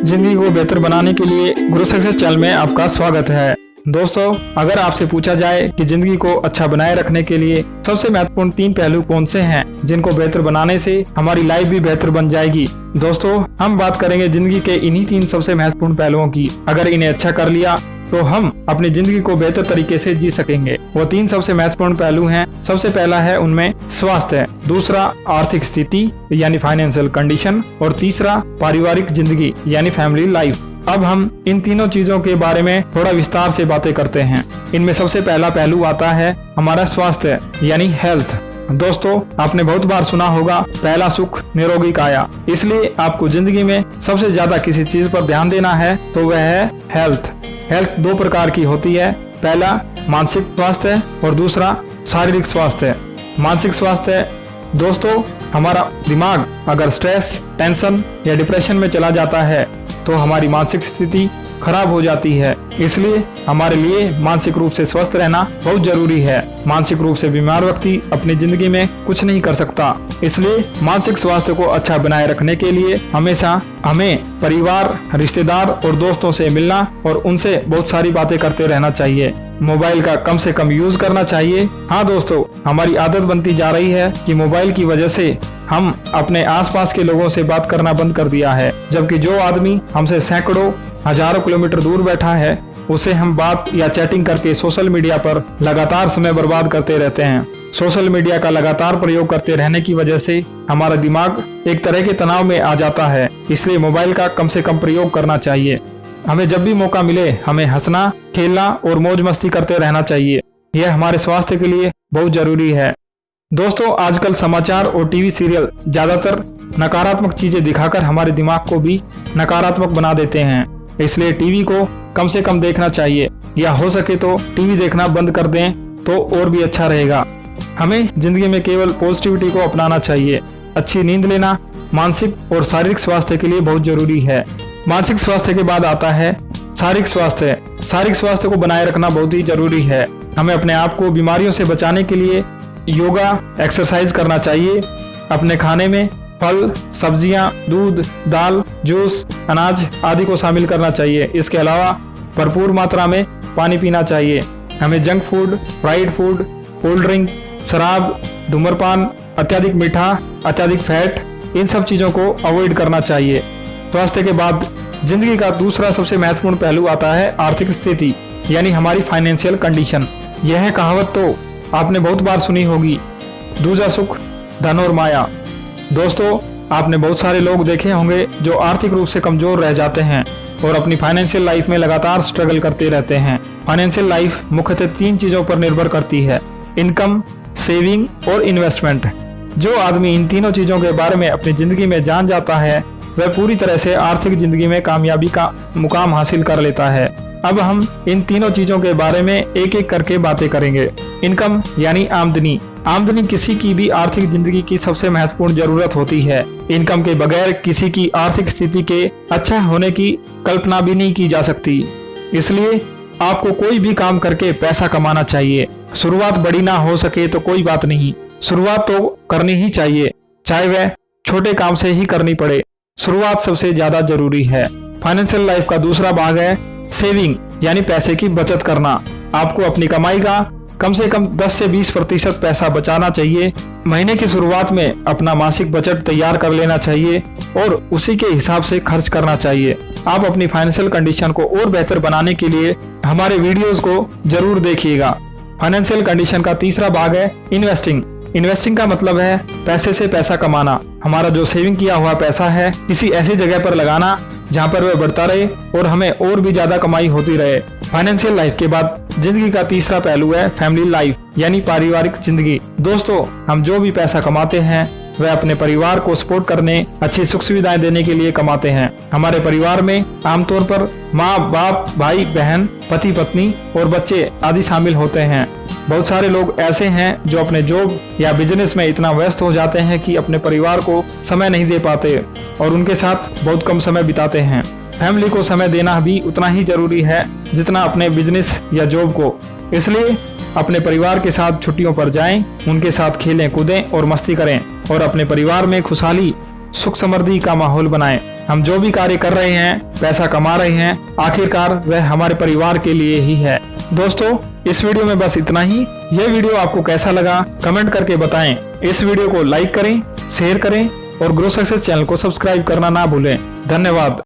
जिंदगी को बेहतर बनाने के लिए गुरु सक्सेस चैनल में आपका स्वागत है। दोस्तों, अगर आपसे पूछा जाए कि जिंदगी को अच्छा बनाए रखने के लिए सबसे महत्वपूर्ण 3 पहलू कौन से हैं जिनको बेहतर बनाने से हमारी लाइफ भी बेहतर बन जाएगी, दोस्तों हम बात करेंगे जिंदगी के इन्हीं 3 सबसे महत्वपूर्ण पहलुओं की। अगर इन्हें अच्छा कर लिया तो हम अपनी जिंदगी को बेहतर तरीके से जी सकेंगे। वो 3 सबसे महत्वपूर्ण पहलू हैं। सबसे पहला है उनमें स्वास्थ्य, दूसरा आर्थिक स्थिति यानी फाइनेंशियल कंडीशन और तीसरा पारिवारिक जिंदगी यानी फैमिली लाइफ। अब हम इन तीनों चीजों के बारे में थोड़ा विस्तार से बातें करते हैं। इनमें सबसे पहला पहलू आता है हमारा स्वास्थ्य यानी हेल्थ। दोस्तों, आपने बहुत बार सुना होगा पहला सुख निरोगी काया। इसलिए आपको जिंदगी में सबसे ज्यादा किसी चीज पर ध्यान देना है तो वह है हेल्थ। हेल्थ 2 प्रकार की होती है, पहला मानसिक स्वास्थ्य और दूसरा शारीरिक स्वास्थ्य। मानसिक स्वास्थ्य दोस्तों, हमारा दिमाग अगर स्ट्रेस, टेंशन या डिप्रेशन में चला जाता है तो हमारी मानसिक स्थिति खराब हो जाती है। इसलिए हमारे लिए मानसिक रूप से स्वस्थ रहना बहुत जरूरी है। मानसिक रूप से बीमार व्यक्ति अपनी जिंदगी में कुछ नहीं कर सकता। इसलिए मानसिक स्वास्थ्य को अच्छा बनाए रखने के लिए हमेशा हमें परिवार, रिश्तेदार और दोस्तों से मिलना और उनसे बहुत सारी बातें करते रहना चाहिए। मोबाइल का कम से कम यूज करना चाहिए। हाँ दोस्तों, हमारी आदत बनती जा रही है कि मोबाइल की वजह से हम अपने आसपास के लोगों से बात करना बंद कर दिया है, जबकि जो आदमी हमसे सैकड़ों हजारों किलोमीटर दूर बैठा है उसे हम बात या चैटिंग करके सोशल मीडिया पर लगातार समय बर्बाद करते रहते हैं। सोशल मीडिया का लगातार प्रयोग करते रहने की वजह से हमारा दिमाग एक तरह के तनाव में आ जाता है। इसलिए मोबाइल का कम से कम प्रयोग करना चाहिए। हमें जब भी मौका मिले हमें हंसना, खेलना और मौज मस्ती करते रहना चाहिए। यह हमारे स्वास्थ्य के लिए बहुत जरूरी है। दोस्तों, आजकल समाचार और टीवी सीरियल ज्यादातर नकारात्मक चीजें दिखाकर हमारे दिमाग को भी नकारात्मक बना देते हैं। इसलिए टीवी को कम से कम देखना चाहिए या हो सके तो टीवी देखना बंद कर दें तो और भी अच्छा रहेगा। हमें जिंदगी में केवल पॉजिटिविटी को अपनाना चाहिए। अच्छी नींद लेना मानसिक और शारीरिक स्वास्थ्य के लिए बहुत जरूरी है। मानसिक स्वास्थ्य के बाद आता है शारीरिक स्वास्थ्य। शारीरिक स्वास्थ्य को बनाए रखना बहुत ही जरूरी है। हमें अपने आप को बीमारियों से बचाने के लिए योगा, एक्सरसाइज करना चाहिए। अपने खाने में फल, सब्जियां, दूध, दाल, जूस, अनाज आदि को शामिल करना चाहिए। इसके अलावा भरपूर मात्रा में पानी पीना चाहिए। हमें junk food, fried food, cold drink, शराब, धूम्रपान, अत्यधिक मीठा, अत्यधिक फैट, इन सब चीज़ों को अवॉइड करना चाहिए। स्वास्थ्य के बाद जिंदगी का दूसरा सबसे महत्वपूर्ण पहलू आता है आर्थिक स्थिति यानी हमारी फाइनेंशियल कंडीशन। यह कहावत तो आपने बहुत बार सुनी होगी, दूजा सुख धन और माया। दोस्तों, आपने बहुत सारे लोग देखे होंगे जो आर्थिक रूप से कमजोर रह जाते हैं और अपनी फाइनेंशियल लाइफ में लगातार स्ट्रगल करते रहते हैं। फाइनेंशियल लाइफ मुख्यतः 3 चीजों पर निर्भर करती है, इनकम, सेविंग और इन्वेस्टमेंट। जो आदमी इन तीनों चीजों के बारे में अपनी जिंदगी में जान जाता है वह पूरी तरह से आर्थिक जिंदगी में कामयाबी का मुकाम हासिल कर लेता है। अब हम इन तीनों चीजों के बारे में एक एक करके बातें करेंगे। इनकम यानी आमदनी। आमदनी किसी की भी आर्थिक जिंदगी की सबसे महत्वपूर्ण जरूरत होती है। इनकम के बगैर किसी की आर्थिक स्थिति के अच्छा होने की कल्पना भी नहीं की जा सकती। इसलिए आपको कोई भी काम करके पैसा कमाना चाहिए। शुरुआत बड़ी ना हो सके तो कोई बात नहीं, शुरुआत तो करनी ही चाहिए, चाहे वह छोटे काम से ही करनी पड़े। शुरुआत सबसे ज्यादा जरूरी है। फाइनेंशियल लाइफ का दूसरा भाग है सेविंग यानी पैसे की बचत करना। आपको अपनी कमाई का कम से कम 10 से 20% पैसा बचाना चाहिए। महीने की शुरुआत में अपना मासिक बजट तैयार कर लेना चाहिए और उसी के हिसाब से खर्च करना चाहिए। आप अपनी फाइनेंशियल कंडीशन को और बेहतर बनाने के लिए हमारे वीडियोस को जरूर देखिएगा। फाइनेंशियल कंडीशन का तीसरा भाग है इन्वेस्टिंग। इन्वेस्टिंग का मतलब है पैसे से पैसा कमाना। हमारा जो सेविंग किया हुआ पैसा है किसी ऐसी जगह पर लगाना जहाँ पर वह बढ़ता रहे और हमें और भी ज्यादा कमाई होती रहे। फाइनेंशियल लाइफ के बाद जिंदगी का तीसरा पहलू है फैमिली लाइफ यानी पारिवारिक जिंदगी। दोस्तों, हम जो भी पैसा कमाते हैं वह अपने परिवार को सपोर्ट करने, अच्छी सुख सुविधाएं देने के लिए कमाते हैं। हमारे परिवार में आमतौर पर माँ बाप, भाई बहन, पति पत्नी और बच्चे आदि शामिल होते हैं। बहुत सारे लोग ऐसे हैं जो अपने जॉब या बिजनेस में इतना व्यस्त हो जाते हैं कि अपने परिवार को समय नहीं दे पाते और उनके साथ बहुत कम समय बिताते हैं। फैमिली को समय देना भी उतना ही जरूरी है जितना अपने बिजनेस या जॉब को। इसलिए अपने परिवार के साथ छुट्टियों पर जाएं, उनके साथ खेलें, कूदें और मस्ती करें और अपने परिवार में खुशहाली सुख समृद्धि का माहौल बनाएं। हम जो भी कार्य कर रहे हैं, पैसा कमा रहे हैं, आखिरकार वह हमारे परिवार के लिए ही है। दोस्तों, इस वीडियो में बस इतना ही। यह वीडियो आपको कैसा लगा कमेंट करके बताएं। इस वीडियो को लाइक करें, शेयर करें और ग्रो सक्सेस चैनल को सब्सक्राइब करना ना भूलें। धन्यवाद।